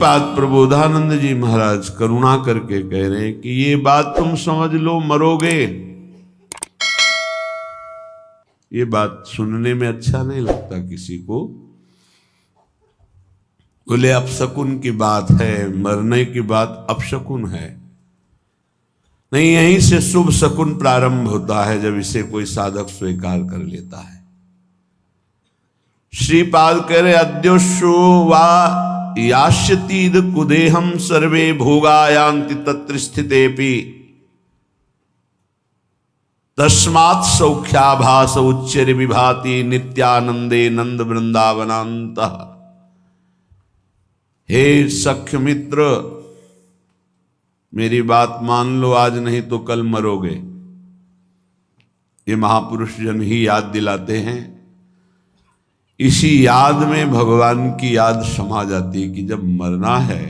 बात प्रबोधानंद जी महाराज करुणा करके कह रहे हैं कि ये बात तुम समझ लो, मरोगे। ये बात सुनने में अच्छा नहीं लगता किसी को। बोले अपशकुन की बात है, मरने की बात अपशकुन है नहीं, यहीं से शुभ शकुन प्रारंभ होता है जब इसे कोई साधक स्वीकार कर लेता है। श्रीपाद कह रहे अद्योशो वा यास्यतीद कुदेहम सर्वे भोगायांति तत्र स्थितेपि तस्मात् सौख्याभास उच्चर विभाति नित्यानंदे नंद वृंदावनांत। हे सख्य मित्र, मेरी बात मान लो, आज नहीं तो कल मरोगे। ये महापुरुष जन ही याद दिलाते हैं। इसी याद में भगवान की याद समा जाती है कि जब मरना है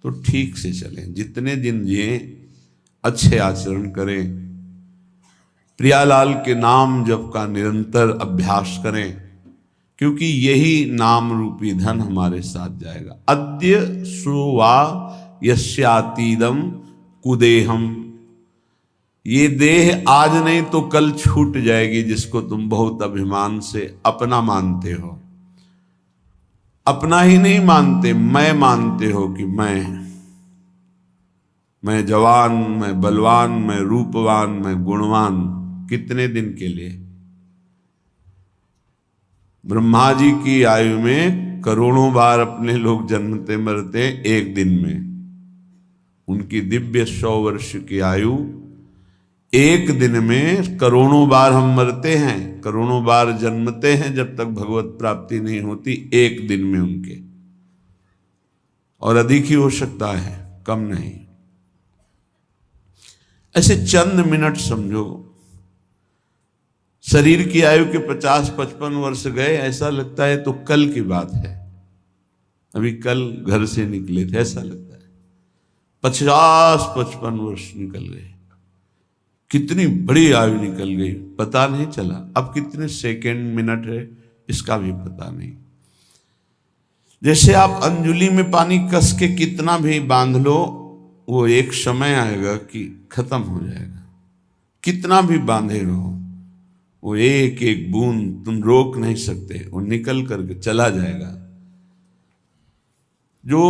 तो ठीक से चलें, जितने दिन जिए अच्छे आचरण करें, प्रियालाल के नाम जप का निरंतर अभ्यास करें, क्योंकि यही नाम रूपी धन हमारे साथ जाएगा। अद्य सुवा यस्यातीदम कुदेहम, ये देह आज नहीं तो कल छूट जाएगी, जिसको तुम बहुत अभिमान से अपना मानते हो। अपना ही नहीं मानते, मैं मानते हो कि मैं जवान, मैं बलवान, मैं रूपवान, मैं गुणवान। कितने दिन के लिए? ब्रह्मा जी की आयु में करोड़ों बार अपने लोग जन्मते मरते एक दिन में। उनकी दिव्य 100 वर्ष की आयु, एक दिन में करोड़ों बार हम मरते हैं, करोड़ों बार जन्मते हैं जब तक भगवत प्राप्ति नहीं होती, एक दिन में उनके। और अधिक ही हो सकता है, कम नहीं। ऐसे चंद मिनट समझो, शरीर की आयु के 50-55 वर्ष गए, ऐसा लगता है तो कल की बात है, अभी कल घर से निकले थे, ऐसा लगता है। 50-55 वर्ष निकल गए, कितनी बड़ी आयु निकल गई, पता नहीं चला। अब कितने सेकंड मिनट है इसका भी पता नहीं। जैसे आप अंजुली में पानी कस के कितना भी बांध लो, वो एक समय आएगा कि खत्म हो जाएगा। कितना भी बांधे रहो, वो एक एक बूंद तुम रोक नहीं सकते, वो निकल करके चला जाएगा। जो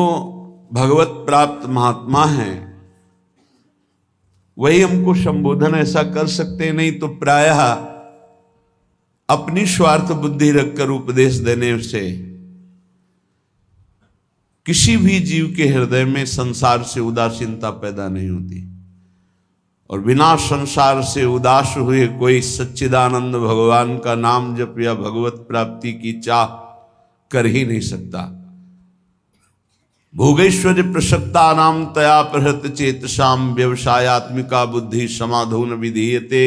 भगवत प्राप्त महात्मा हैं वही हमको संबोधन ऐसा कर सकते हैं, नहीं तो प्रायः अपनी स्वार्थ बुद्धि रखकर उपदेश देने से किसी भी जीव के हृदय में संसार से उदासीनता पैदा नहीं होती। और बिना संसार से उदास हुए कोई सच्चिदानंद भगवान का नाम जप या भगवत प्राप्ति की चाह कर ही नहीं सकता। भोगैश्वर्य प्रसक्ता नाम तया प्रहृत चेतसाम व्यवसायत्मिका बुद्धि समाधून विधीयते।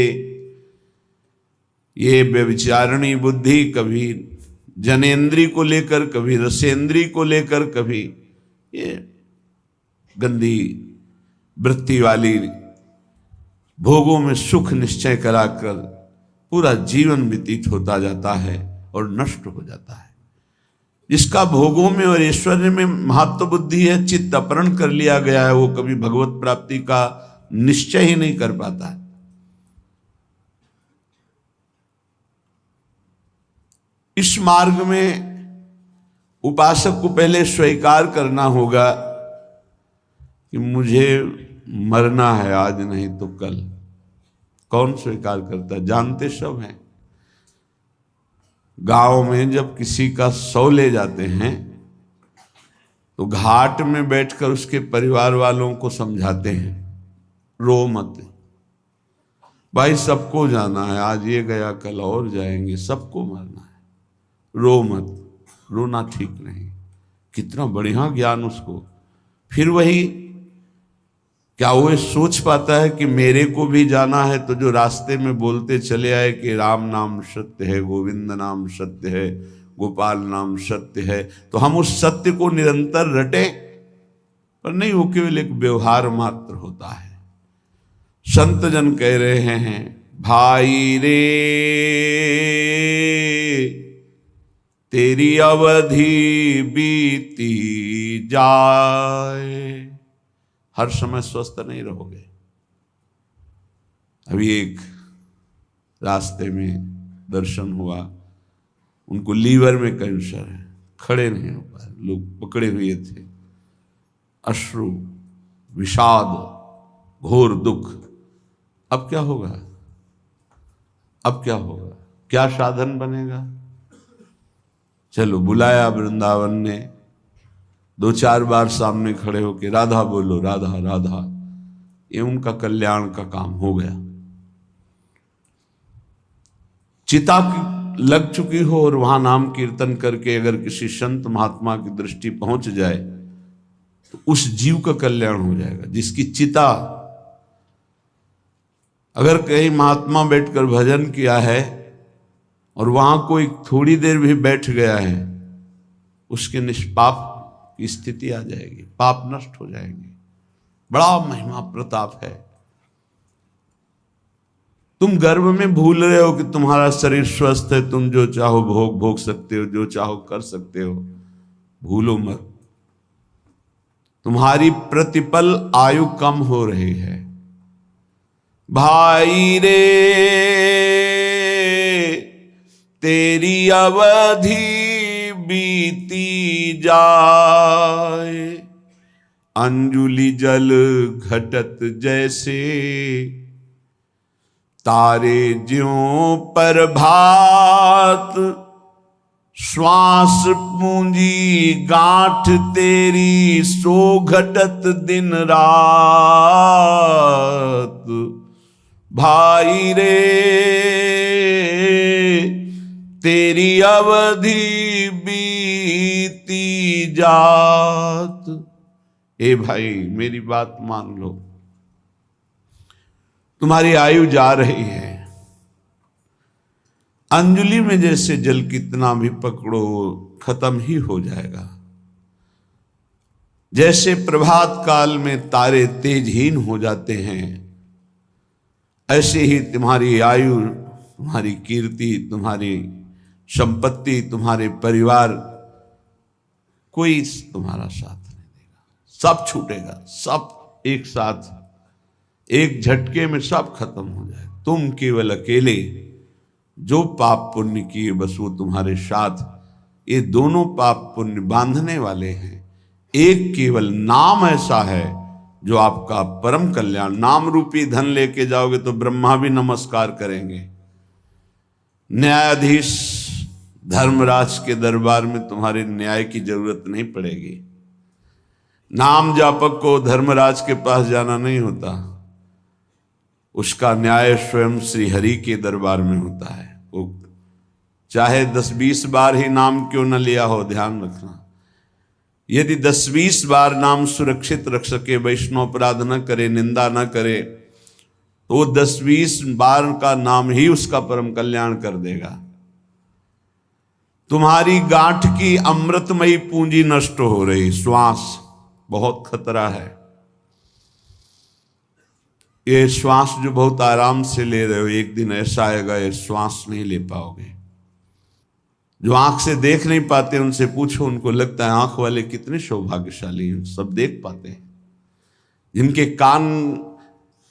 ये व्यभिचारिणी बुद्धि कभी जनेन्द्री को लेकर, कभी रसेंद्री को लेकर, कभी ये गंदी वृत्ति वाली भोगों में सुख निश्चय कराकर पूरा जीवन व्यतीत होता जाता है और नष्ट हो जाता है। जिसका भोगों में और ऐश्वर्य में महत्व बुद्धि है, चित्त अपहरण कर लिया गया है, वो कभी भगवत प्राप्ति का निश्चय ही नहीं कर पाता। इस मार्ग में उपासक को पहले स्वीकार करना होगा कि मुझे मरना है, आज नहीं तो कल। कौन स्वीकार करता है? जानते सब हैं। गांव में जब किसी का शव ले जाते हैं तो घाट में बैठकर उसके परिवार वालों को समझाते हैं, रो मत भाई, सबको जाना है, आज ये गया कल और जाएंगे, सबको मरना है, रो मत। रोना ठीक नहीं। कितना बढ़िया ज्ञान उसको। फिर वही, क्या वो सोच पाता है कि मेरे को भी जाना है? तो जो रास्ते में बोलते चले आए कि राम नाम सत्य है, गोविंद नाम सत्य है, गोपाल नाम सत्य है, तो हम उस सत्य को निरंतर रटें? पर नहीं, वो केवल एक व्यवहार मात्र होता है। संत जन कह रहे हैं, भाई रे तेरी अवधि बीती जाए। हर समय स्वस्थ नहीं रहोगे। अभी एक रास्ते में दर्शन हुआ, उनको लीवर में कैंसर है, खड़े नहीं हो पाए, लोग पकड़े हुए थे, अश्रु, विषाद, घोर दुख। अब क्या होगा? अब क्या होगा? क्या साधन बनेगा? चलो, बुलाया वृंदावन ने, 2-4 बार सामने खड़े होके राधा बोलो, राधा राधा, ये उनका कल्याण का काम हो गया। चिता लग चुकी हो और वहां नाम कीर्तन करके अगर किसी संत महात्मा की दृष्टि पहुंच जाए तो उस जीव का कल्याण हो जाएगा। जिसकी चिता, अगर कहीं महात्मा बैठकर भजन किया है और वहां कोई थोड़ी देर भी बैठ गया है, उसके निष्पाप की स्थिति आ जाएगी, पाप नष्ट हो जाएंगे। बड़ा महिमा प्रताप है। तुम गर्भ में भूल रहे हो कि तुम्हारा शरीर स्वस्थ है, तुम जो चाहो भोग सकते हो, जो चाहो कर सकते हो। भूलो मत, तुम्हारी प्रतिपल आयु कम हो रही है। भाई रे तेरी अवधि बीती जाए, अंजुलि जल घटत जैसे, तारे ज्यों पर भात, श्वास पूंजी गांठ तेरी, सो घटत दिन रात। भाई रे तेरी अवधि बीती जात। ए भाई, मेरी बात मान लो, तुम्हारी आयु जा रही है। अंजलि में जैसे जल कितना भी पकड़ो खत्म ही हो जाएगा। जैसे प्रभात काल में तारे तेजहीन हो जाते हैं, ऐसे ही तुम्हारी आयु, तुम्हारी कीर्ति, तुम्हारी संपत्ति, तुम्हारे परिवार, कोई तुम्हारा साथ नहीं देगा। सब छूटेगा, सब एक साथ, एक झटके में सब खत्म हो जाए। तुम केवल अकेले जो पाप पुण्य किए, बस वो तुम्हारे साथ। ये दोनों पाप पुण्य बांधने वाले हैं। एक केवल नाम ऐसा है जो आपका परम कल्याण। नाम रूपी धन लेके जाओगे तो ब्रह्मा भी नमस्कार करेंगे। न्यायाधीश धर्मराज के दरबार में तुम्हारे न्याय की जरूरत नहीं पड़ेगी। नाम जापक को धर्मराज के पास जाना नहीं होता, उसका न्याय स्वयं श्री हरि के दरबार में होता है। वो चाहे 10-20 बार ही नाम क्यों न लिया हो, ध्यान रखना। यदि 10-20 बार नाम सुरक्षित रख सके, वैष्णव अपराध न करे, निंदा न करे, तो 10-20 बार का नाम ही उसका परम कल्याण कर देगा। तुम्हारी गांठ की अमृतमयी पूंजी नष्ट हो रही। श्वास बहुत खतरा है। ये श्वास जो बहुत आराम से ले रहे हो, एक दिन ऐसा आएगा ये श्वास नहीं ले पाओगे। जो आंख से देख नहीं पाते उनसे पूछो, उनको लगता है आंख वाले कितने सौभाग्यशाली हैं, सब देख पाते हैं। जिनके कान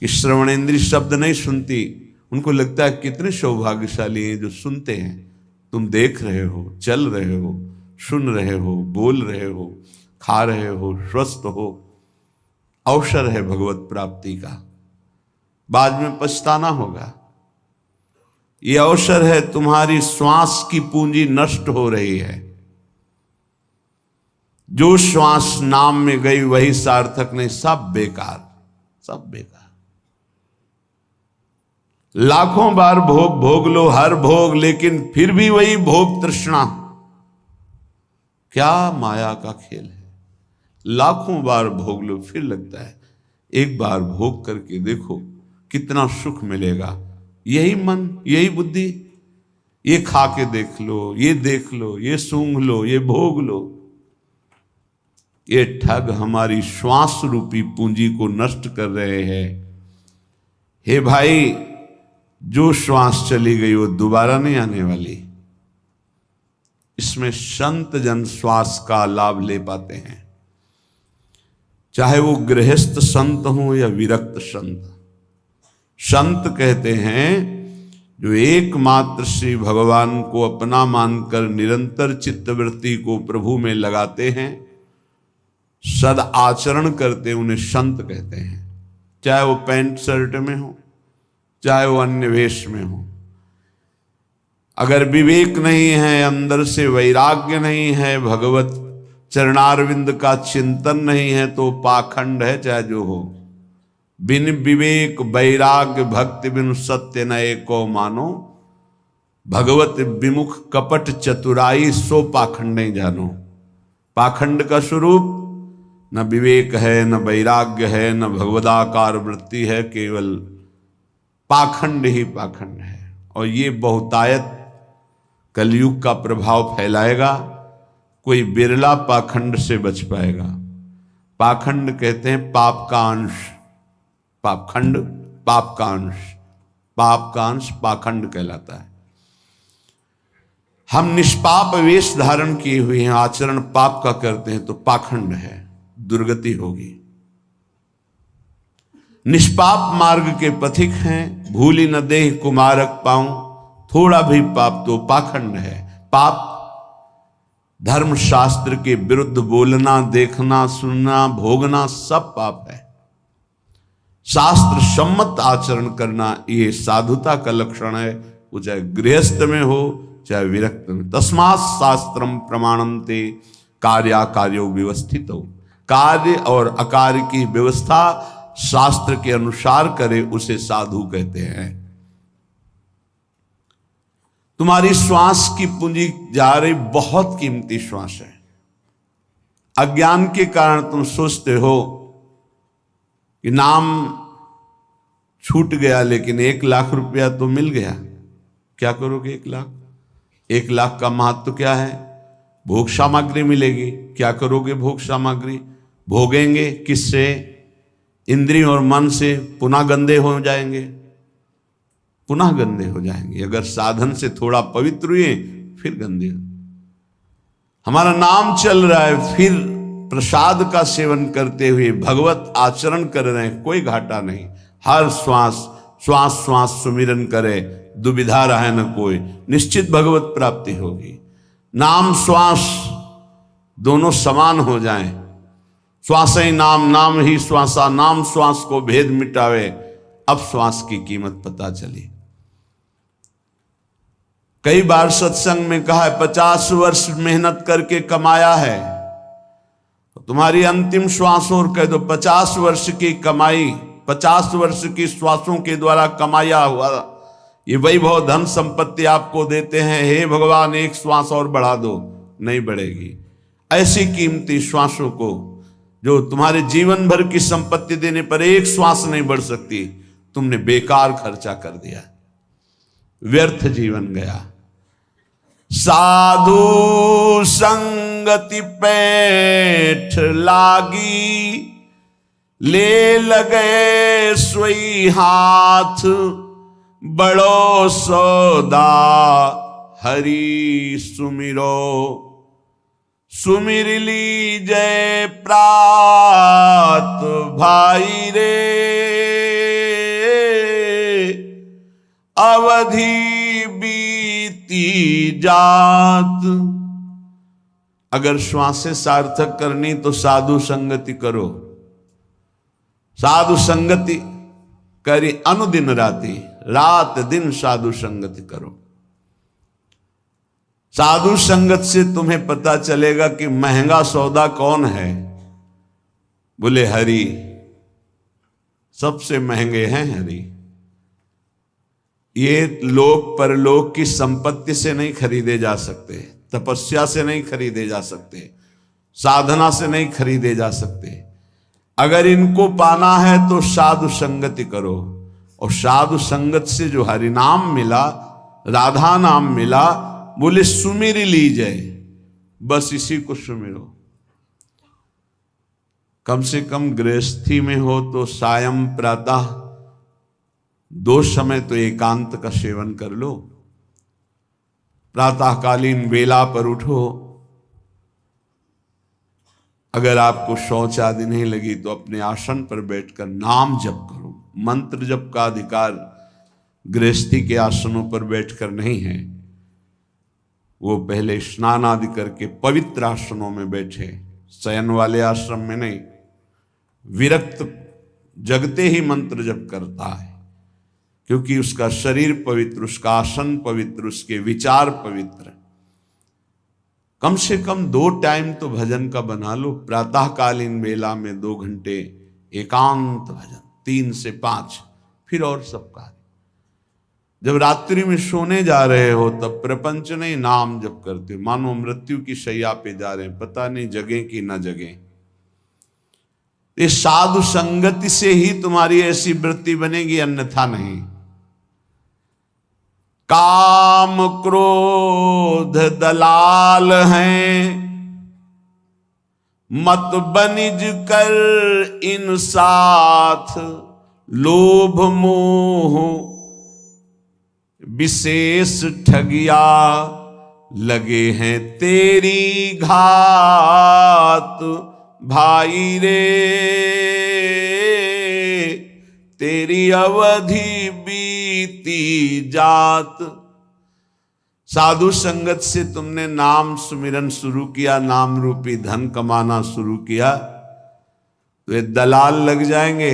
की श्रवणेंद्रिय शब्द नहीं सुनती, उनको लगता है कितने सौभाग्यशाली हैं जो सुनते हैं। तुम देख रहे हो, चल रहे हो, सुन रहे हो, बोल रहे हो, खा रहे हो, स्वस्थ हो। अवसर है भगवत प्राप्ति का, बाद में पछताना होगा। ये अवसर है। तुम्हारी श्वास की पूंजी नष्ट हो रही है। जो श्वास नाम में गई वही सार्थक नहीं, सब बेकार, सब बेकार। लाखों बार भोग भोग लो, हर भोग, लेकिन फिर भी वही भोग तृष्णा। क्या माया का खेल है। लाखों बार भोग लो, फिर लगता है एक बार भोग करके देखो कितना सुख मिलेगा। यही मन, यही बुद्धि, ये खा के देख लो, ये देख लो, ये सूंघ लो, ये भोग लो। ये ठग हमारी श्वास रूपी पूंजी को नष्ट कर रहे हैं। हे भाई, जो श्वास चली गई वो दोबारा नहीं आने वाली। इसमें संत जन श्वास का लाभ ले पाते हैं, चाहे वो गृहस्थ संत हो या विरक्त संत। संत कहते हैं जो एकमात्र श्री भगवान को अपना मानकर निरंतर चित्तवृत्ति को प्रभु में लगाते हैं, सद आचरण करते, उन्हें संत कहते हैं। चाहे वो पैंट शर्ट में हो, चाहे वो अन्य वेश में हो। अगर विवेक नहीं है, अंदर से वैराग्य नहीं है, भगवत चरणारविंद का चिंतन नहीं है, तो पाखंड है चाहे जो हो। बिन विवेक वैराग्य भक्ति बिनु सत्य न एको मानो, भगवत विमुख कपट चतुराई सो पाखंड नहीं जानो। पाखंड का स्वरूप न विवेक है, न वैराग्य है, न भगवदाकार वृत्ति है, केवल पाखंड ही पाखंड है। और ये बहुतायत कलयुग का प्रभाव फैलाएगा, कोई बिरला पाखंड से बच पाएगा। पाखंड कहते हैं पाप का अंश, पापखंड पाप का अंश, पाप का अंश पाखंड कहलाता है। हम निष्पाप वेश धारण किए हुए हैं, आचरण पाप का करते हैं तो पाखंड है, दुर्गति होगी। निष्पाप मार्ग के पथिक हैं, भूली न देह कुमारक पाऊं, थोड़ा भी पाप तो पाखंड है। पाप धर्म शास्त्र के विरुद्ध बोलना, देखना, सुनना, भोगना सब पाप है। शास्त्र सम्मत आचरण करना ये साधुता का लक्षण है, वो चाहे गृहस्थ में हो चाहे विरक्त में। तस्मात् शास्त्रम प्रमाणन्ते कार्याकार्यो व्यवस्थित हो। कार्य और अकार्य की व्यवस्था शास्त्र के अनुसार करे उसे साधु कहते हैं। तुम्हारी श्वास की पूंजी जा रही, बहुत कीमती श्वास है। अज्ञान के कारण तुम सोचते हो कि नाम छूट गया, लेकिन 1 लाख रुपया तो मिल गया। क्या करोगे 1 लाख? 1 लाख का महत्व क्या है? भोग सामग्री मिलेगी। क्या करोगे भोग सामग्री? भोगेंगे किससे? इंद्रिय और मन से। पुनः गंदे हो जाएंगे, पुनः गंदे हो जाएंगे। अगर साधन से थोड़ा पवित्र हुए फिर गंदे। हमारा नाम चल रहा है, फिर प्रसाद का सेवन करते हुए भगवत आचरण कर रहे हैं, कोई घाटा नहीं। हर श्वास श्वास श्वास सुमिरन करे, दुविधा रहे न कोई, निश्चित भगवत प्राप्ति होगी। नाम श्वास दोनों समान हो जाएं। श्वास ही नाम, नाम ही श्वासा, नाम श्वास को भेद मिटावे। अब श्वास की कीमत पता चली। कई बार सत्संग में कहा है 50 वर्ष मेहनत करके कमाया है, तो तुम्हारी अंतिम श्वास और कह दो 50 वर्ष की कमाई, 50 वर्ष की श्वासों के द्वारा कमाया हुआ ये वैभव धन संपत्ति आपको देते हैं। हे भगवान, 1 श्वास और बढ़ा दो, नहीं बढ़ेगी। ऐसी कीमती श्वासों को जो तुम्हारे जीवन भर की संपत्ति देने पर 1 श्वास नहीं बढ़ सकती, तुमने बेकार खर्चा कर दिया, व्यर्थ जीवन गया। साधु संगति पैठ लागी, ले लगे सोई हाथ, बड़ो सौदा हरि सुमिरो, सुमिर लीजय प्रात भाई रे, अवधि बीती जात। अगर श्वासें सार्थक करनी तो साधु संगति करो। साधु संगति करी अनुदिन राति, रात दिन साधु संगति करो। साधु संगत से तुम्हें पता चलेगा कि महंगा सौदा कौन है। बोले हरि, सबसे महंगे हैं हरि। ये लोक परलोक की संपत्ति से नहीं खरीदे जा सकते, तपस्या से नहीं खरीदे जा सकते, साधना से नहीं खरीदे जा सकते। अगर इनको पाना है तो साधु संगति करो। और साधु संगत से जो हरि नाम मिला, राधा नाम मिला, बोले सुमिर लीजिए, बस इसी को सुमिरो। कम से कम गृहस्थी में हो तो सायं प्रातः 2 समय तो एकांत का सेवन कर लो। प्रातःकालीन बेला पर उठो। अगर आपको शौच आदि नहीं लगी तो अपने आसन पर बैठकर नाम जप करो। मंत्र जप का अधिकार गृहस्थी के आसनों पर बैठकर नहीं है, वो पहले स्नान आदि करके पवित्र आसनों में बैठे, शयन वाले आश्रम में नहीं। विरक्त जगते ही मंत्र जप करता है, क्योंकि उसका शरीर पवित्र, उसका आसन पवित्र, उसके विचार पवित्र। कम से कम 2 टाइम तो भजन का बना लो। प्रातःकालीन बेला में 2 घंटे एकांत भजन, 3 से 5, फिर और सब कार्य। जब रात्रि में सोने जा रहे हो तब प्रपंच नहीं, नाम जप करते हो, मानो मृत्यु की शैया पे जा रहे हैं, पता नहीं जगें कि न जगें। इस साधु संगति से ही तुम्हारी ऐसी वृत्ति बनेगी, अन्यथा नहीं। काम क्रोध दलाल हैं, मत बनिज कर इन साथ। लोभ मोह विशेष ठगिया, लगे हैं तेरी घात। भाई रे तेरी अवधि बीती जात। साधु संगत से तुमने नाम सुमिरन शुरू किया, नाम रूपी धन कमाना शुरू किया, तो ये दलाल लग जाएंगे।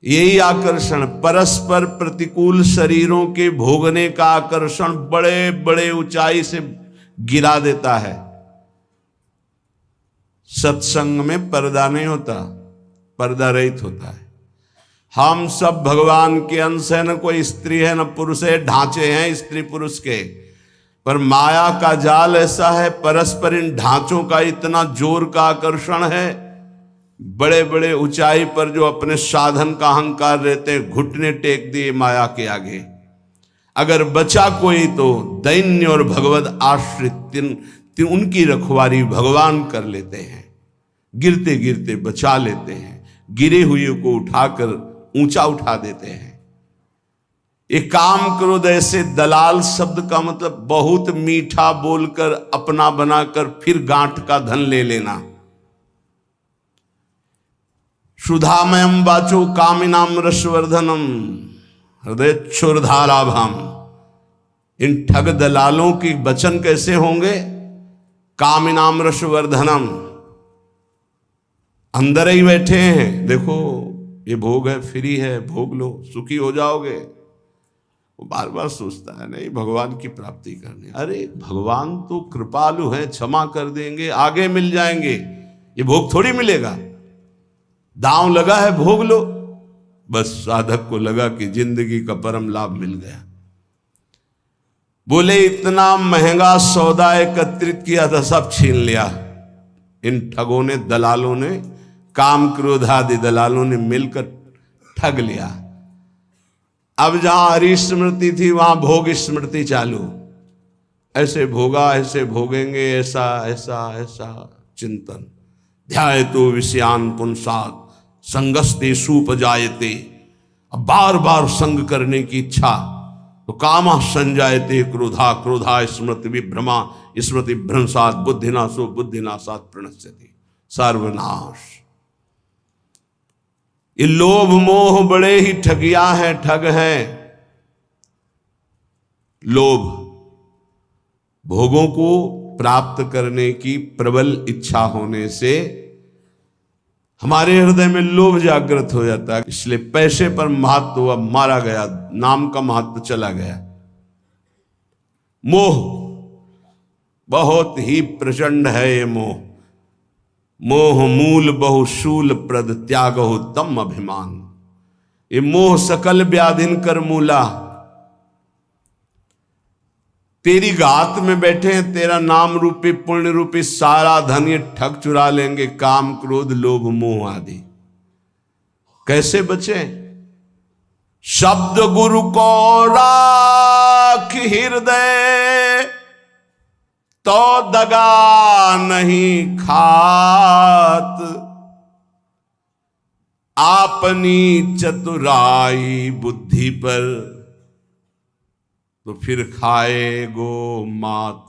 यही आकर्षण, परस्पर प्रतिकूल शरीरों के भोगने का आकर्षण बड़े बड़े ऊंचाई से गिरा देता है। सत्संग में पर्दा नहीं होता, पर्दा रहित होता है। हम सब भगवान के अंश है, न कोई स्त्री है न पुरुष है, ढांचे हैं स्त्री पुरुष के, पर माया का जाल ऐसा है, परस्पर इन ढांचों का इतना जोर का आकर्षण है। बड़े बड़े ऊंचाई पर जो अपने साधन का अहंकार रहते हैं, घुटने टेक दिए माया के आगे। अगर बचा कोई तो दैन्य और भगवत आश्रित उनकी रखवारी भगवान कर लेते हैं, गिरते गिरते बचा लेते हैं, गिरे हुए को उठाकर ऊंचा उठा देते हैं। एक काम क्रोध ऐसे दलाल शब्द का मतलब बहुत मीठा बोलकर अपना बनाकर फिर गांठ का धन ले लेना। सुधामयम वाचो कामिनाम रसवर्धनम हृदय क्षुरधाराभाम। इन ठग दलालों के वचन कैसे होंगे? कामिनाम रसवर्धनम, अंदर ही बैठे हैं, देखो ये भोग है, फ्री है, भोग लो, सुखी हो जाओगे। वो बार बार सोचता है नहीं भगवान की प्राप्ति करनी। अरे भगवान तो कृपालु है, क्षमा कर देंगे, आगे मिल जाएंगे, ये भोग थोड़ी मिलेगा। दांव लगा है, भोग लो। बस साधक को लगा कि जिंदगी का परम लाभ मिल गया। बोले इतना महंगा सौदा एकत्रित किया था, सब छीन लिया। इन ठगों ने, दलालों ने, काम क्रोध आदि दलालों ने मिलकर ठग लिया। अब जहां हरि स्मृति थी वहां भोग स्मृति चालू। ऐसे भोगा, ऐसे भोगेंगे, ऐसा ऐसा ऐसा चिंतन। ध्यायतो विषयान पुंसात् संगस्ते सूपजायते। अब बार बार संग करने की इच्छा, तो कामा संजायते क्रोधा, क्रोधा स्मृति विभ्रमा, स्मृति भ्रंशात् बुद्धिनाशो, बुद्धिनाशात् प्रणश्यति। सर्वनाश। ये लोभ मोह बड़े ही ठगिया है, ठग है। लोभ, भोगों को प्राप्त करने की प्रबल इच्छा होने से हमारे हृदय में लोभ जागृत हो जाता है। इसलिए पैसे पर महत्व हुआ, मारा गया, नाम का महत्व चला गया। मोह बहुत ही प्रचंड है ये मोह। मोह मूल बहुशूल प्रद त्यागो तम अभिमान। ये मोह सकल व्याधिन कर मूला। तेरी गात में बैठे हैं, तेरा नाम रूपी पुण्य रूपी सारा धन ये ठग चुरा लेंगे, काम क्रोध लोभ मोह आदि। कैसे बचे? शब्द गुरु को राख हृदय, तो दगा नहीं खात। आपनी चतुराई बुद्धि पर तो फिर खाए गो मात।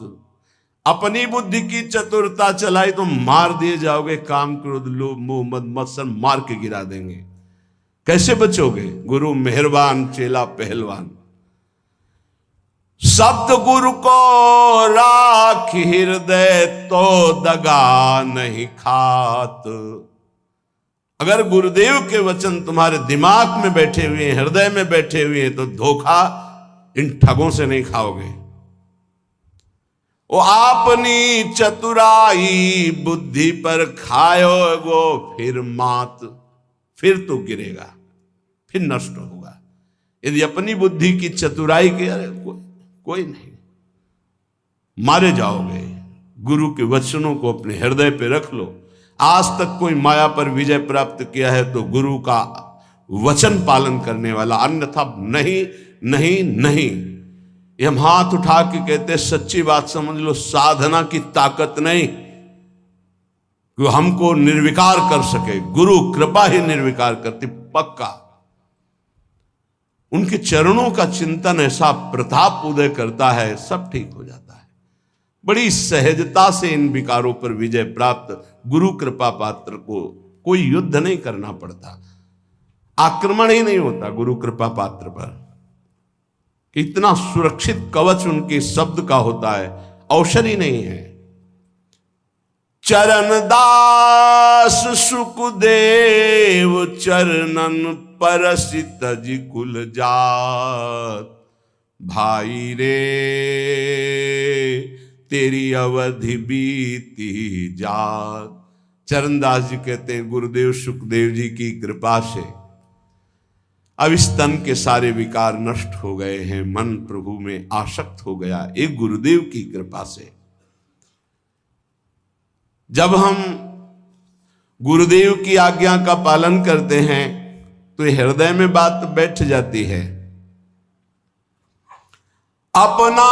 अपनी बुद्धि की चतुरता चलाई तो मार दिए जाओगे। काम क्रोध लोभ मोह मद मत्सर मार के गिरा देंगे। कैसे बचोगे? गुरु मेहरबान चेला पहलवान। शब्द गुरु को राख हृदय तो दगा नहीं खात। अगर गुरुदेव के वचन तुम्हारे दिमाग में बैठे हुए हैं, हृदय में बैठे हुए हैं, तो धोखा इन ठगों से नहीं खाओगे। वो अपनी चतुराई बुद्धि पर खाओगो फिर मात। फिर तो गिरेगा, फिर नष्ट होगा। यदि अपनी बुद्धि की चतुराई के, अरे कोई नहीं, मारे जाओगे। गुरु के वचनों को अपने हृदय पे रख लो। आज तक कोई माया पर विजय प्राप्त किया है तो गुरु का वचन पालन करने वाला, अन्यथा नहीं नहीं नहीं। ये हम हाथ उठा के कहते सच्ची बात समझ लो, साधना की ताकत नहीं कि हमको निर्विकार कर सके। गुरु कृपा ही निर्विकार करती, पक्का। उनके चरणों का चिंतन ऐसा प्रताप उदय करता है, सब ठीक हो जाता है। बड़ी सहजता से इन विकारों पर विजय प्राप्त। गुरु कृपा पात्र को कोई युद्ध नहीं करना पड़ता, आक्रमण ही नहीं होता गुरु कृपा पात्र पर। इतना सुरक्षित कवच उनके शब्द का होता है, औषधि ही नहीं है। चरण दास सुखदेव चरणन परसित जी कुल जात। भाई रे तेरी अवधि बीती जात। चरणदास जी कहते हैं गुरुदेव सुखदेव जी की कृपा से अब इस तन के सारे विकार नष्ट हो गए हैं, मन प्रभु में आसक्त हो गया, एक गुरुदेव की कृपा से। जब हम गुरुदेव की आज्ञा का पालन करते हैं तो हृदय में बात बैठ जाती है। अपना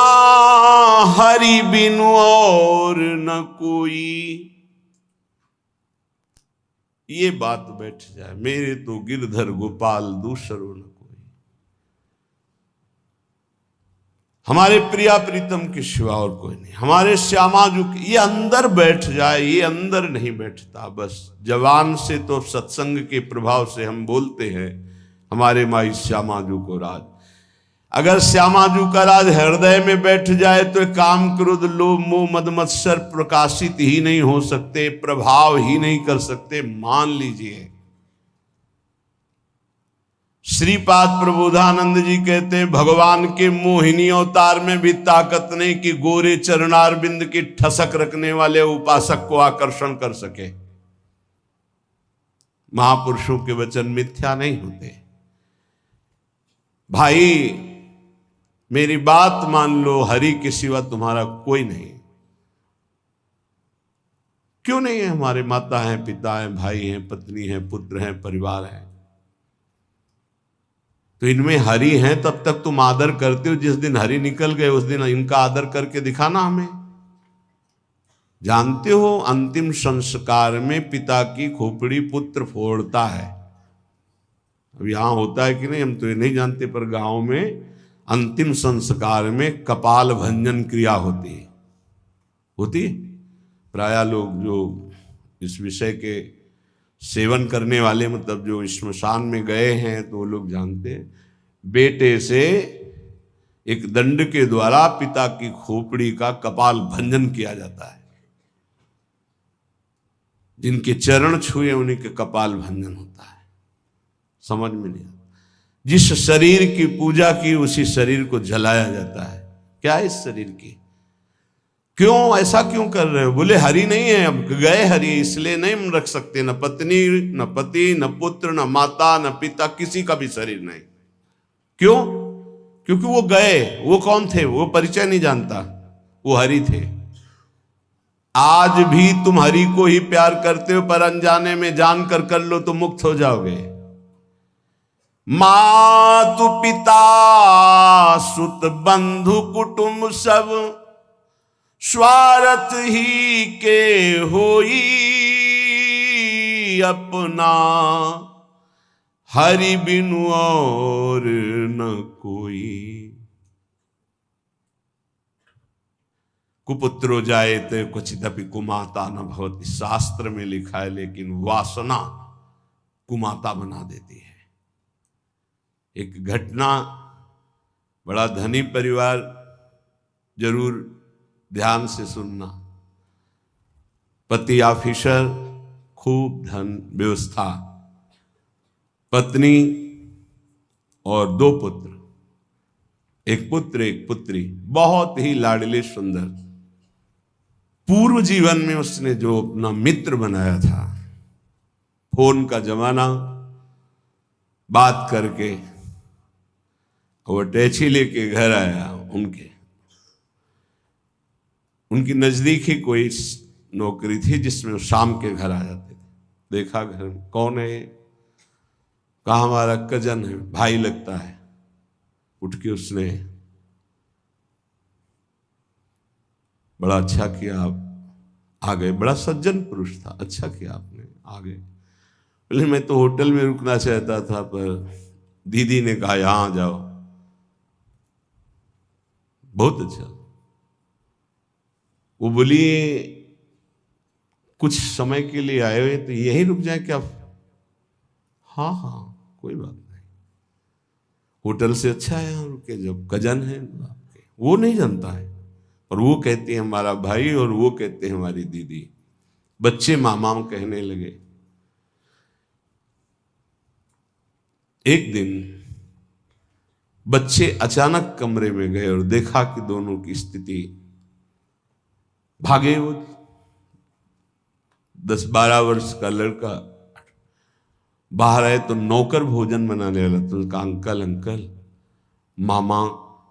हरि बिनु और न कोई, ये बात बैठ जाए। मेरे तो गिरधर गोपाल दूसरो न कोई। हमारे प्रिया प्रीतम के सिवा और कोई नहीं। हमारे श्यामा जो ये अंदर बैठ जाए, ये अंदर नहीं बैठता। बस जवान से तो सत्संग के प्रभाव से हम बोलते हैं हमारे माई श्यामाजू को राज। अगर श्यामाजू का राज हृदय में बैठ जाए तो काम क्रोध लोभ मोह मद मत्सर प्रकाशित ही नहीं हो सकते, प्रभाव ही नहीं कर सकते। मान लीजिए श्रीपाद प्रबोधानंद जी कहते हैं भगवान के मोहिनी अवतार में भी ताकत नहीं कि गोरे चरणारविंद की ठसक रखने वाले उपासक को आकर्षण कर सके। महापुरुषों के वचन मिथ्या नहीं होते। भाई मेरी बात मान लो, हरि के सिवा तुम्हारा कोई नहीं। क्यों नहीं है? हमारे माता हैं, पिता हैं, भाई हैं, पत्नी हैं, पुत्र हैं, परिवार है। तो इनमें हरि हैं तब तक तुम आदर करते हो। जिस दिन हरि निकल गए उस दिन इनका आदर करके दिखाना हमें। जानते हो अंतिम संस्कार में पिता की खोपड़ी पुत्र फोड़ता है। अब यहां होता है कि नहीं हम तो ये नहीं जानते, पर गांव में अंतिम संस्कार में कपाल भंजन क्रिया होती। प्रायः लोग जो इस विषय के सेवन करने वाले, मतलब जो श्मशान में गए हैं, तो वो लोग जानते हैं। बेटे से एक दंड के द्वारा पिता की खोपड़ी का कपाल भंजन किया जाता है। जिनके चरण छुए उन्हीं के कपाल भंजन होता है। समझ में नहीं आता। जिस शरीर की पूजा की उसी शरीर को जलाया जाता है। क्या है इस शरीर की? क्यों ऐसा क्यों कर रहे हो? बोले हरि नहीं है, अब गए हरि, इसलिए नहीं रख सकते। न पत्नी न पति न पुत्र न माता न पिता, किसी का भी शरीर नहीं। क्यों? क्योंकि वो गए। वो कौन थे? वो परिचय नहीं जानता, वो हरि थे। आज भी तुम हरि को ही प्यार करते हो, पर अनजाने में जानकर कर लो तो मुक्त हो जाओगे। मातु पिता सुत बंधु कुटुंब सब स्वार्थ ही के होई। अपना हरि बिनु और न कोई। कुपुत्रो जाए तो क्वचिदपि कुमाता न भवति, शास्त्र में लिखा है, लेकिन वासना कुमाता बना देती है। एक घटना, बड़ा धनी परिवार, जरूर ध्यान से सुनना। पति ऑफिसर, खूब धन व्यवस्था, पत्नी और 2 पुत्र, एक पुत्र एक पुत्री, बहुत ही लाडले सुंदर। पूर्व जीवन में उसने जो अपना मित्र बनाया था, फोन का जमाना, बात करके वो अटैची लेके घर आया। उनकी नजदीक ही कोई नौकरी थी जिसमें वो शाम के घर आ जाते थे। देखा घर में कौन है, कहा हमारा कजन है, भाई लगता है। उठ के उसने, बड़ा अच्छा किया आप आ गए, बड़ा सज्जन पुरुष था, अच्छा किया आपने आ गए। बोले मैं तो होटल में रुकना चाहता था, पर दीदी ने कहा यहां आ जाओ। बहुत अच्छा। वो बोली कुछ समय के लिए आए हुए तो यहीं रुक जाए क्या? हाँ हाँ कोई बात नहीं, होटल से अच्छा है यहाँ रुके, जब कजन है आपके। वो नहीं जानता है, और वो कहते हैं हमारा भाई, और वो कहते हैं हमारी दीदी। बच्चे मामा कहने लगे। एक दिन बच्चे अचानक कमरे में गए और देखा कि दोनों की स्थिति, भागे। वो 10-12 वर्ष का लड़का बाहर आए तो नौकर भोजन बनाने वाला, तो उसका अंकल अंकल मामा,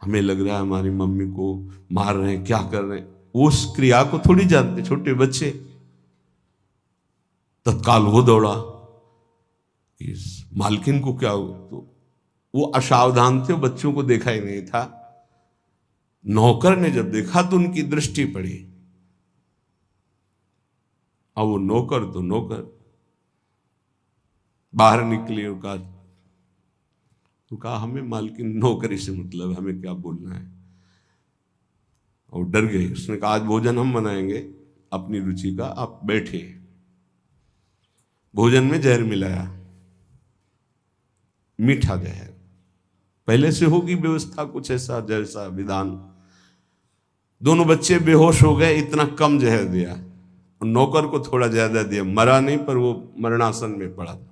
हमें लग रहा है हमारी मम्मी को मार रहे हैं, क्या कर रहे हैं। वो उस क्रिया को थोड़ी जानते, छोटे बच्चे। तत्काल वो दौड़ा, इस मालकिन को क्या हुआ? तो वो असावधान थे, बच्चों को देखा ही नहीं था। नौकर ने जब देखा तो उनकी दृष्टि पड़ी। अब वो नौकर तो नौकर बाहर निकले और कहा हमें मालकिन नौकरी से मतलब, हमें क्या बोलना है। और डर गए। उसने कहा आज भोजन हम बनाएंगे अपनी रुचि का, आप बैठे। भोजन में जहर मिलाया, मीठा जहर। पहले से होगी व्यवस्था कुछ ऐसा, जैसा विधान। दोनों बच्चे बेहोश हो गए, इतना कम जहर दिया। नौकर को थोड़ा ज्यादा दिया, मरा नहीं, पर वो मरणासन में पड़ा था।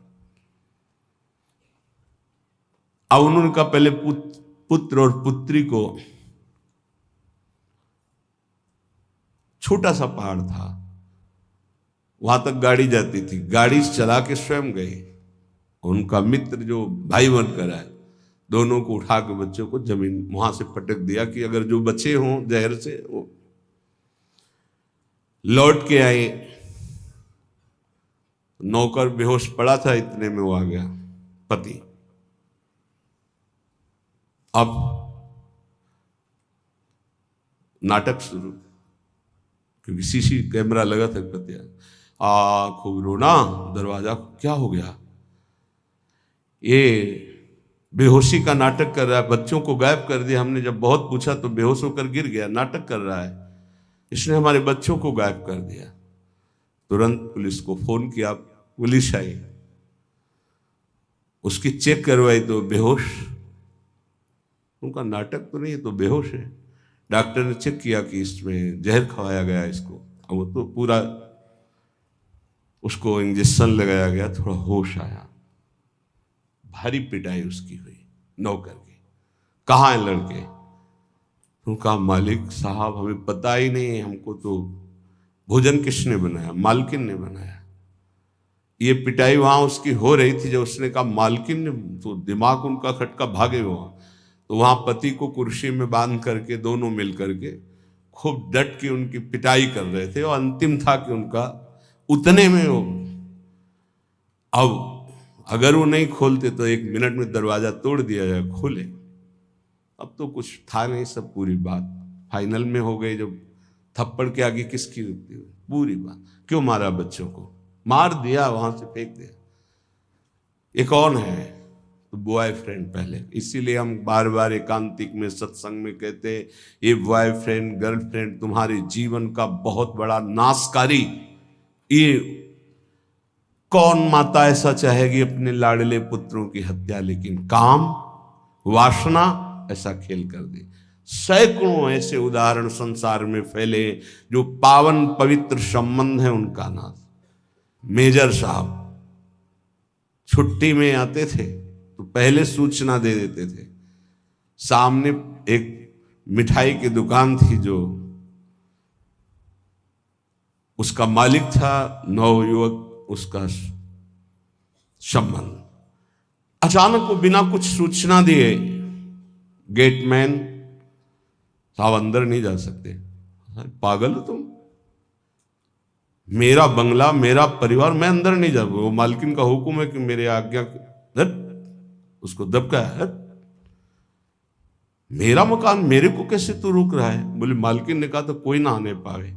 अब उन्होंने कहा पहले पुत्र और पुत्री को, छोटा सा पहाड़ था, वहां तक गाड़ी जाती थी, गाड़ी चला के स्वयं गए। उनका मित्र जो भाई बनकर आए, दोनों को उठा के बच्चों को जमीन वहां से पटक दिया कि अगर जो बचे हों जहर से वो। लौट के आए, नौकर बेहोश पड़ा था, इतने में वो आ गया पति। अब नाटक शुरू, क्योंकि सीसी कैमरा लगा था। पति खूब रोना, दरवाजा क्या हो गया? ये बेहोशी का नाटक कर रहा है, बच्चों को गायब कर दिया हमने, जब बहुत पूछा तो बेहोश होकर गिर गया, नाटक कर रहा है, इसने हमारे बच्चों को गायब कर दिया। तुरंत पुलिस को फोन किया, पुलिस आई, उसकी चेक करवाई तो बेहोश। उनका नाटक तो नहीं, तो बेहोश है। डॉक्टर ने चेक किया कि इसमें जहर खवाया गया इसको। अब वो तो पूरा, उसको इंजेक्शन लगाया गया, थोड़ा होश आया। भारी पिटाई उसकी हुई नौकर की। कहाँ है लड़के? उनका मालिक साहब हमें पता ही नहीं, हमको तो भोजन किसने बनाया? मालकिन ने बनाया। ये पिटाई वहां उसकी हो रही थी, जब उसने कहा मालकिन ने, तो दिमाग उनका खटका, भागे वहां। तो वहां पति को कुर्सी में बांध करके दोनों मिल करके खूब डट के उनकी पिटाई कर रहे थे। और अंतिम था कि उनका उतने में वो, अब अगर वो नहीं खोलते तो 1 मिनट में दरवाजा तोड़ दिया जाए, खोले। अब तो कुछ था नहीं, सब पूरी बात फाइनल में हो गई। जब थप्पड़ के आगे किसकी रुकती हुई पूरी बात। क्यों मारा बच्चों को? मार दिया, वहां से फेंक दिया। ये कौन है? तो बॉयफ्रेंड पहले। इसीलिए हम बार बार एकांतिक में सत्संग में कहते हैं ये बॉयफ्रेंड गर्लफ्रेंड तुम्हारे जीवन का बहुत बड़ा नाशकारी। ये कौन माता ऐसा चाहेगी अपने लाडले पुत्रों की हत्या, लेकिन काम वासना ऐसा खेल कर दे। सैकड़ों ऐसे उदाहरण संसार में फैले जो पावन पवित्र संबंध है उनका नाश। मेजर साहब छुट्टी में आते थे तो पहले सूचना दे देते थे। सामने एक मिठाई की दुकान थी जो उसका मालिक था नवयुवक, उसका संबंध। अचानक वो बिना कुछ सूचना दिए गेटमैन साहब अंदर नहीं जा सकते। पागल हो तुम, मेरा बंगला मेरा परिवार, मैं अंदर नहीं जा। वो मालकिन का हुक्म है कि मेरे आज्ञा उसको दबका है। मेरा मकान, मेरे को कैसे तू रोक रहा है? बोले मालकिन ने कहा तो कोई ना आने पाए।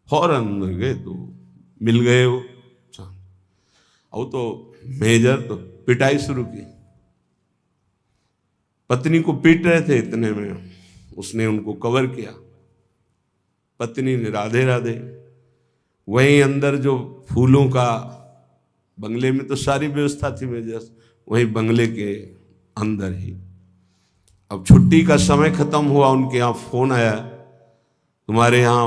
फौरन अंदर गए तो मिल गए वो। और तो मेजर तो पिटाई शुरू की। पत्नी को पीट रहे थे, इतने में उसने उनको कवर किया। पत्नी ने राधे राधे। वहीं अंदर जो फूलों का, बंगले में तो सारी व्यवस्था थी मेजर, वहीं बंगले के अंदर ही। अब छुट्टी का समय खत्म हुआ, उनके यहाँ फोन आया, तुम्हारे यहाँ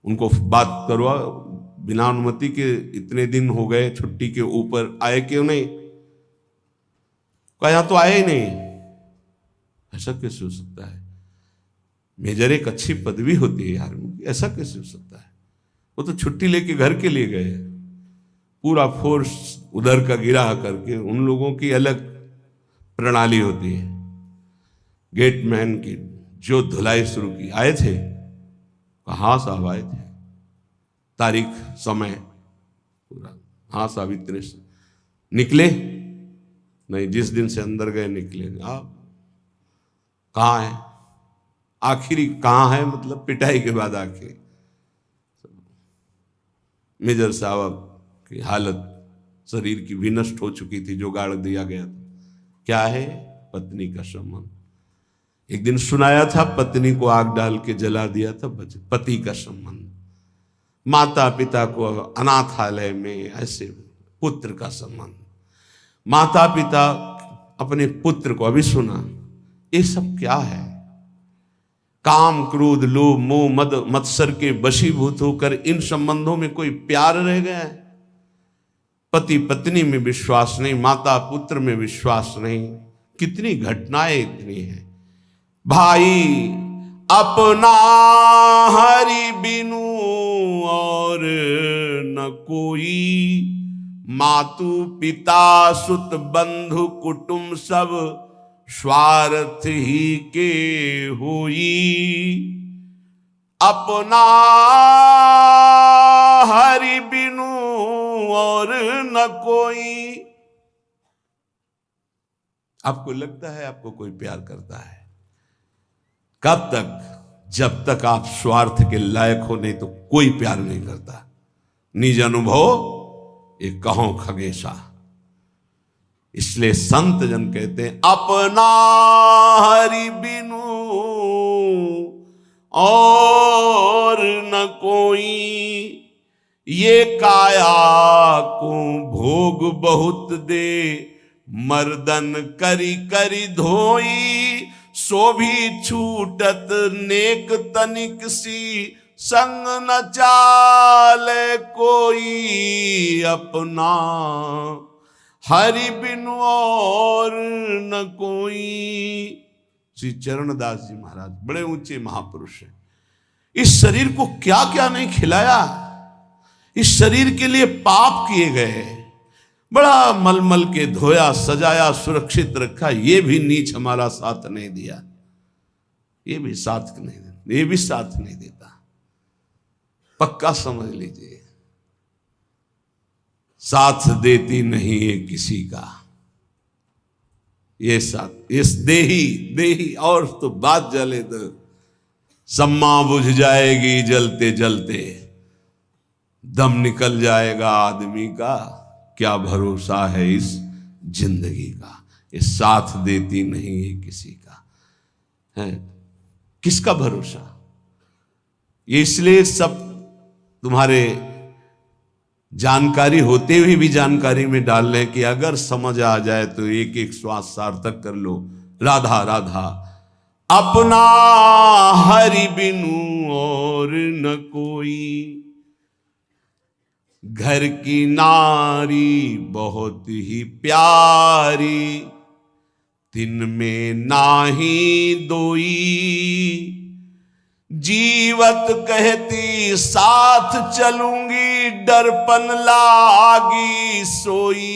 उनको बात करवा, बिना अनुमति के इतने दिन हो गए, छुट्टी के ऊपर आए क्यों नहीं? कहा यहाँ तो आए ही नहीं। ऐसा कैसे हो सकता है? मेजर एक अच्छी पदवी होती है यार, ऐसा कैसे हो सकता है? वो तो छुट्टी लेके घर के लिए गए, पूरा फोर्स उधर का गिरा करके। उन लोगों की अलग प्रणाली होती है। गेटमैन की जो धुलाई शुरू की, आए थे? हाँ साहब आए थे, तारीख समय पूरा। हाँ साहब इतने से निकले नहीं, जिस दिन से अंदर गए निकले। आप कहाँ है? आखिरी कहाँ है मतलब पिटाई के बाद आखिरी। मेजर साहब की हालत शरीर की भी नष्ट हो चुकी थी, जो गाड़ दिया गया था। क्या है? पत्नी का संबंध। एक दिन सुनाया था, पत्नी को आग डाल के जला दिया था। पति का संबंध, माता पिता को अनाथालय में ऐसे, पुत्र का संबंध, माता पिता अपने पुत्र को। अभी सुना, ये सब क्या है? काम क्रोध लोभ मोह मद मत्सर के वशीभूत होकर इन संबंधों में कोई प्यार रह गया है? पति पत्नी में विश्वास नहीं, माता पुत्र में विश्वास नहीं। कितनी घटनाएं इतनी हैं। भाई अपना हरि बिनु और न कोई, मातु पिता सुत बंधु कुटुंब सब स्वार्थ ही के होई। अपना हरि बिनु और न कोई। आपको लगता है आपको कोई प्यार करता है? कब तक? जब तक आप स्वार्थ के लायक हो, नहीं तो कोई प्यार नहीं करता। निज अनुभव ये कहो खगेशा। इसलिए संत जन कहते हैं अपना हरि बिनु और न कोई। ये काया को भोग बहुत दे, मर्दन करी करी धोई। सो भी छूटत नेक तनिक सी, संग न चाले कोई। अपना हरि बिनु और न कोई। श्री चरणदास जी महाराज बड़े ऊंचे महापुरुष हैं। इस शरीर को क्या क्या नहीं खिलाया, इस शरीर के लिए पाप किए गए, बड़ा मलमल के धोया सजाया सुरक्षित रखा। ये भी नीच हमारा साथ नहीं दिया, ये भी साथ नहीं देता, ये भी साथ नहीं देता। पक्का समझ लीजिए, साथ देती नहीं है किसी का ये साथ। इस देही और तो बात जले तो सम्मा बुझ जाएगी, जलते जलते दम निकल जाएगा आदमी का। क्या भरोसा है इस जिंदगी का, ये साथ देती नहीं है किसी का, है किसका भरोसा। ये इसलिए सब तुम्हारे जानकारी होते हुए भी जानकारी में डाल रहे कि अगर समझ आ जाए तो एक एक श्वास सार्थक कर लो। राधा राधा अपना हरि बिनु और न कोई, घर की नारी बहुत ही प्यारी, दिन में नाही दोई, जीवत कहती साथ चलूंगी, डरपन लागी सोई,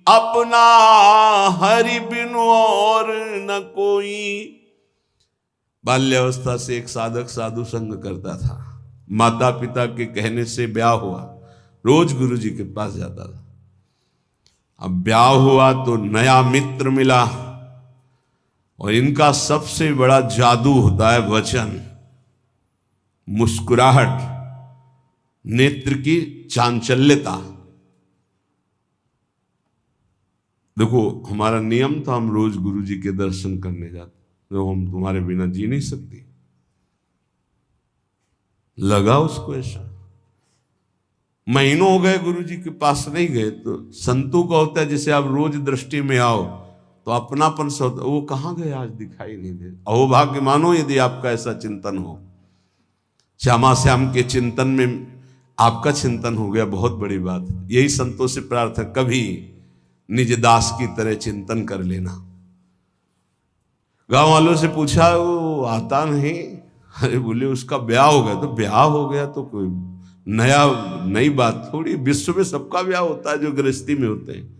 अपना हरि बिनु और न कोई। बाल्यावस्था से एक साधक साधु संग करता था, माता पिता के कहने से ब्याह हुआ, रोज गुरु जी के पास जाता था। अब ब्याह हुआ तो नया मित्र मिला, और इनका सबसे बड़ा जादू होता है वचन, मुस्कुराहट, नेत्र की चांचल्यता। देखो हमारा नियम था, हम रोज गुरु जी के दर्शन करने जाते, तो हम तुम्हारे बिना जी नहीं सकती। लगा उसको ऐसा, महीनों हो गए गुरु जी के पास नहीं गए। तो संतों का होता है जैसे आप रोज दृष्टि में आओ तो अपनापन से होता, वो कहाँ गए आज दिखाई नहीं दे। अहोभाग्य मानो यदि आपका ऐसा चिंतन हो, श्यामा श्याम के चिंतन में आपका चिंतन हो गया, बहुत बड़ी बात। यही संतों से प्रार्थना, कभी निज दास की तरह चिंतन कर लेना। गांव वालों से पूछा, वो आता नहीं। अरे बोले उसका ब्याह हो गया। तो ब्याह हो गया तो कोई नई बात थोड़ी, विश्व में सबका ब्याह होता है जो गृहस्थी में होते हैं।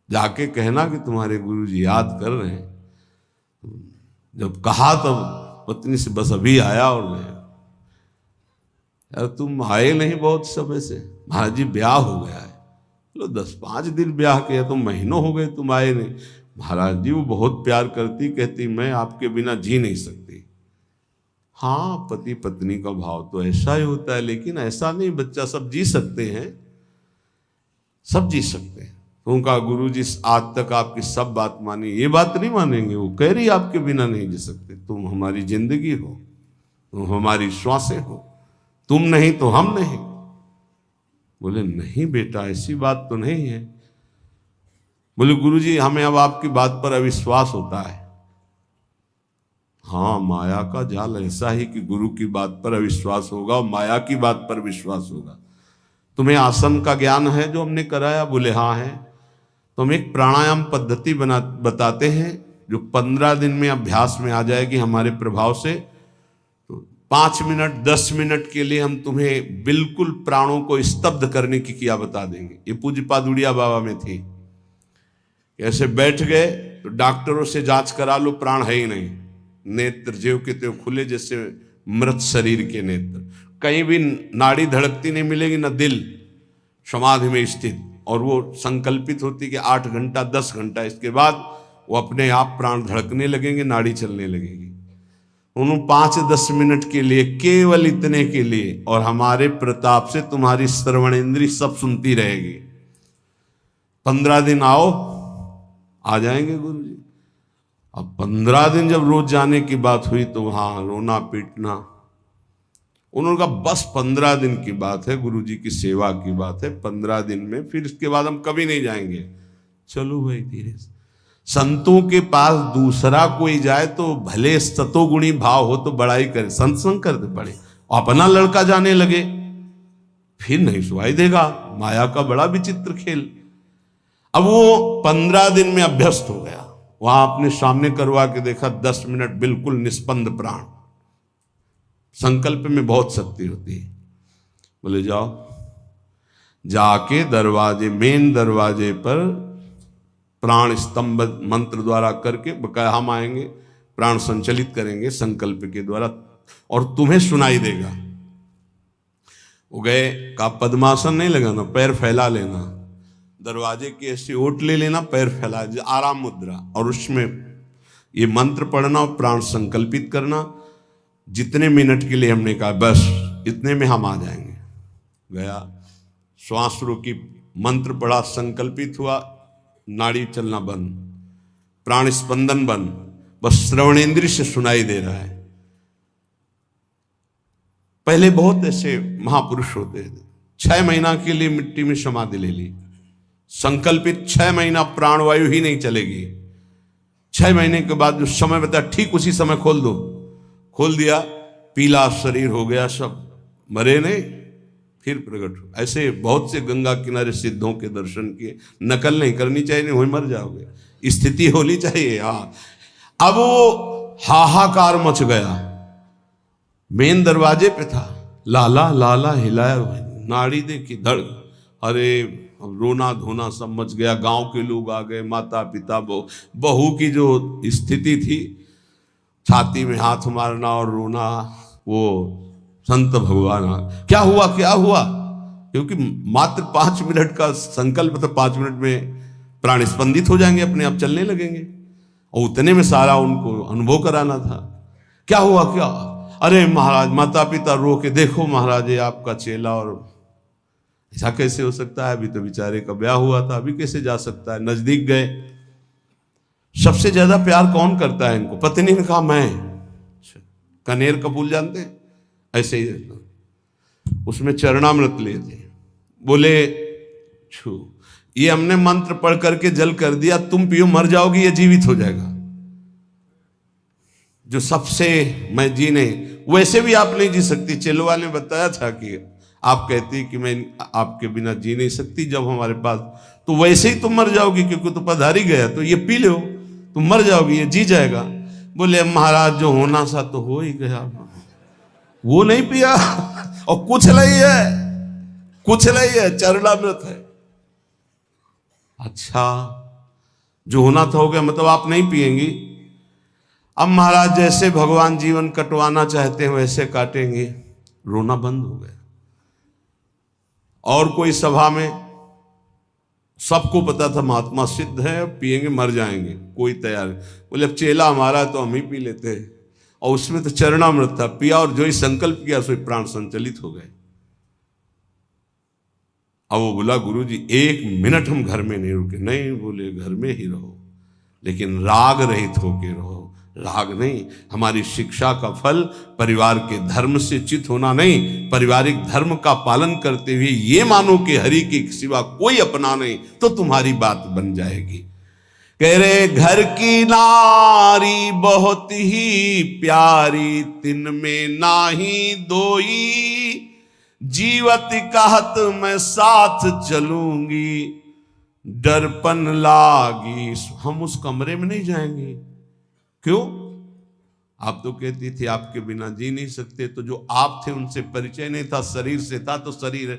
जाके कहना कि तुम्हारे गुरुजी याद कर रहे हैं। जब कहा तब पत्नी से बस अभी आया, और मैं यार तुम आए नहीं बहुत समय से। महाराज जी ब्याह हो गया है। लो 10-5 दिन ब्याह किया, तो महीनों हो गए तुम आए नहीं। महाराज जी वो बहुत प्यार करती, कहती मैं आपके बिना जी नहीं सकती। हाँ पति पत्नी का भाव तो ऐसा ही होता है, लेकिन ऐसा नहीं बच्चा, सब जी सकते हैं, सब जी सकते हैं। तो उनका गुरु जी आज तक आपकी सब बात मानी, ये बात नहीं मानेंगे। वो कह रही आपके बिना नहीं जी सकते, तुम हमारी जिंदगी हो, तुम हमारी श्वासें हो, तुम नहीं तो हम नहीं। बोले नहीं बेटा ऐसी बात तो नहीं है। बोले गुरुजी हमें अब आपकी बात पर अविश्वास होता है। हाँ माया का जाल ऐसा ही कि गुरु की बात पर अविश्वास होगा और माया की बात पर विश्वास होगा। तुम्हें आसन का ज्ञान है जो हमने कराया? बोले हाँ है। तो हम एक प्राणायाम पद्धति बताते हैं जो 15 दिन में अभ्यास में आ जाएगी हमारे प्रभाव से। तो 5 मिनट 10 मिनट के लिए हम तुम्हें बिल्कुल प्राणों को स्तब्ध करने की क्रिया बता देंगे। ये पूज्य पादुड़िया बाबा में थी। ऐसे बैठ गए तो डॉक्टरों से जांच करा लो, प्राण है ही नहीं, नेत्र ज्यों के त्यों खुले जैसे मृत शरीर के नेत्र, कहीं भी नाड़ी धड़कती नहीं मिलेगी, न दिल, समाधि में स्थित। और वो संकल्पित होती कि 8 घंटा 10 घंटा, इसके बाद वो अपने आप प्राण धड़कने लगेंगे, नाड़ी चलने लगेगी। उन्होंने 5-10 मिनट के लिए, केवल इतने के लिए, और हमारे प्रताप से तुम्हारी श्रवणेंद्री सब सुनती रहेगी। 15 दिन आओ, आ जाएंगे गुरु जी। अब 15 दिन जब रोज जाने की बात हुई तो वहां रोना पीटना। उन्होंने कहा बस 15 दिन की बात है, गुरु जी की सेवा की बात है, 15 दिन में, फिर इसके बाद हम कभी नहीं जाएंगे। चलो भाई धीरे से। संतों के पास दूसरा कोई जाए तो भले सतोगुणी भाव हो तो बड़ाई करे, संग करते पड़े, अपना लड़का जाने लगे फिर नहीं सुनाई देगा। माया का बड़ा विचित्र खेल। अब वो 15 दिन में अभ्यस्त हो गया। वहां अपने सामने करवा के देखा, 10 मिनट बिल्कुल निष्पंद प्राण। संकल्प में बहुत शक्ति होती है। बोले जाओ, जाके दरवाजे, मेन दरवाजे पर प्राण स्तंभ मंत्र द्वारा करके, बकाया हम आएंगे, प्राण संचलित करेंगे संकल्प के द्वारा और तुम्हें सुनाई देगा। वो गए, का पद्मासन नहीं लगाना, पैर फैला लेना, दरवाजे की ऐसी ओट ले लेना, पैर फैला, आराम मुद्रा, और उसमें ये मंत्र पढ़ना और प्राण संकल्पित करना। जितने मिनट के लिए हमने कहा बस इतने में हम आ जाएंगे। गया, श्वास रोकी, मंत्र पढ़ा, संकल्पित हुआ, नाड़ी चलना बंद, प्राण स्पंदन बंद, बस श्रवणेंद्रिय से सुनाई दे रहा है। पहले बहुत ऐसे महापुरुष होते थे, 6 महीना के लिए मिट्टी में समाधि ले ली, संकल्पित 6 महीना प्राणवायु ही नहीं चलेगी। 6 महीने के बाद जो समय बता ठीक उसी समय खोल दो, खोल दिया, पीला शरीर हो गया, सब मरे नहीं, फिर प्रकट हो। ऐसे बहुत से गंगा किनारे सिद्धों के दर्शन किए, नकल नहीं करनी चाहिए, नहीं वही मर जाओगे, स्थिति होनी चाहिए। हाँ, अब वो हाहाकार मच गया, मेन दरवाजे पे था, लाला लाला हिलाया, नाड़ी देखी धड़, अरे रोना धोना सब मच गया, गांव के लोग आ गए, माता पिता बहू की जो स्थिति थी, छाती में हाथ मारना और रोना, वो संत भगवान क्या हुआ क्या हुआ, क्योंकि मात्र 5 मिनट का संकल्प, तो 5 मिनट में प्राण स्पंदित हो जाएंगे, अपने आप चलने लगेंगे, और उतने में सारा उनको अनुभव कराना था। क्या हुआ क्या, अरे महाराज माता पिता रो के, देखो महाराज ये आपका चेला, और ऐसा कैसे हो सकता है, अभी तो बेचारे का ब्याह हुआ था, अभी कैसे जा सकता है। नजदीक गए, सबसे ज्यादा प्यार कौन करता है इनको, पत्नी ने कहा मैं। कनेर का फूल जानते हैं, ऐसे ही उसमें चरणामृत लिए थे, बोले छू, ये हमने मंत्र पढ़ करके जल कर दिया, तुम पियो मर जाओगी, ये जीवित हो जाएगा। जो सबसे मैं जीने, वैसे भी आप नहीं जी सकती, चेलोवा ने बताया था कि आप कहती कि मैं आपके बिना जी नहीं सकती जब हमारे पास, तो वैसे ही तुम मर जाओगी, क्योंकि तो पधारी गया, तो ये पी लो, तुम मर जाओगी, ये जी जाएगा। बोले महाराज जो होना सा तो हो ही गया, वो नहीं पिया, और कुछ नहीं है, कुछ नहीं है, चरणामृत है। अच्छा, जो होना था हो गया, मतलब आप नहीं पिएंगी। अब महाराज जैसे भगवान जीवन कटवाना चाहते हैं वैसे काटेंगे, रोना बंद हो गया। और कोई सभा में, सबको पता था महात्मा सिद्ध है, पिएंगे मर जाएंगे, कोई तैयार नहीं। बोले अब चेला हमारा है तो हम ही पी लेते हैं, और उसमें तो चरणामृत था, पिया, और जो ही संकल्प किया सो प्राण संचलित हो गए। अब वो बोला गुरुजी 1 मिनट हम घर में नहीं रुके। नहीं, बोले घर में ही रहो, लेकिन राग रहित होके रहो। राग नहीं, हमारी शिक्षा का फल परिवार के धर्म से चित होना नहीं, पारिवारिक धर्म का पालन करते हुए ये मानो कि हरि के सिवा कोई अपना नहीं, तो तुम्हारी बात बन जाएगी। कह रहे घर की नारी बहुत ही प्यारी, तिन में नाही दोई, जीवत कहत मैं साथ चलूंगी, डरपन लागी। हम उस कमरे में नहीं जाएंगे। क्यों? आप तो कहती थी आपके बिना जी नहीं सकते, तो जो आप थे उनसे परिचय नहीं था, शरीर से था, तो शरीर,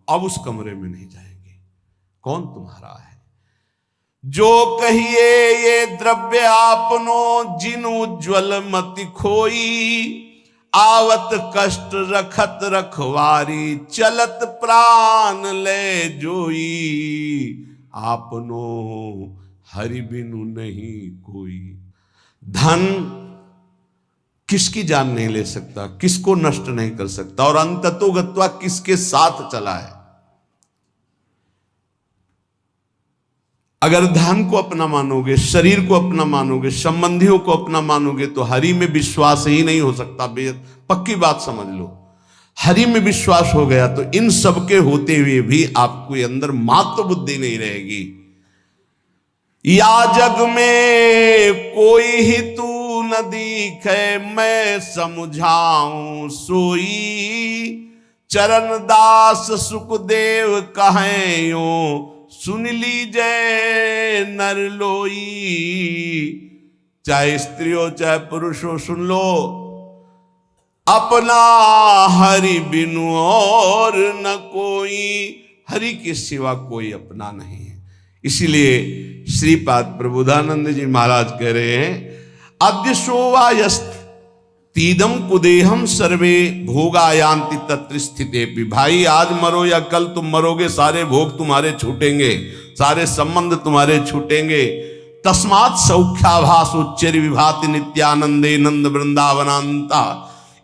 अब उस कमरे में नहीं जाएंगे। कौन तुम्हारा है? जो कहिए ये द्रव्य आपनो, जिन उज्ज्वल मति खोई, आवत कष्ट रखत रखवारी, चलत प्राण ले जोई, आपनो हरि बिनु नहीं कोई। धन किसकी जान नहीं ले सकता, किसको नष्ट नहीं कर सकता, और अंततोगत्वा किसके साथ चला है। अगर धन को अपना मानोगे, शरीर को अपना मानोगे, संबंधियों को अपना मानोगे, तो हरि में विश्वास ही नहीं हो सकता। पक्की बात समझ लो, हरि में विश्वास हो गया तो इन सब के होते हुए भी आपको अंदर मात्र बुद्धि नहीं रहेगी। या जग में कोई ही तू न दिखे, मैं समझाऊं सोई, चरण दास सुखदेव कहें यो, सुन लीजिए नर लोई। चाहे स्त्री हो चाहे पुरुष हो, सुन लो, अपना हरि बिनु और न कोई, हरि के सिवा कोई अपना नहीं है। इसीलिए श्रीपाद प्रबोधानंद जी महाराज कह रहे हैं, अद्य सोवायस्त तीदम कुदेहम सर्वे भोगायांति तत्र स्थिते। भाई आज मरो या कल तुम मरोगे, सारे भोग तुम्हारे छूटेंगे, सारे संबंध तुम्हारे छूटेंगे। तस्मात् सौख्याभास उच्चर विभाति नित्यानंदे नंद वृंदावनांता।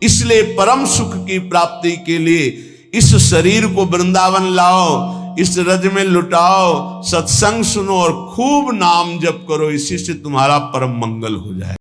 इसलिए परम सुख की प्राप्ति के लिए इस शरीर को वृंदावन लाओ, इस रज में लुटाओ, सत्संग सुनो और खूब नाम जप करो, इसी से तुम्हारा परम मंगल हो जाए।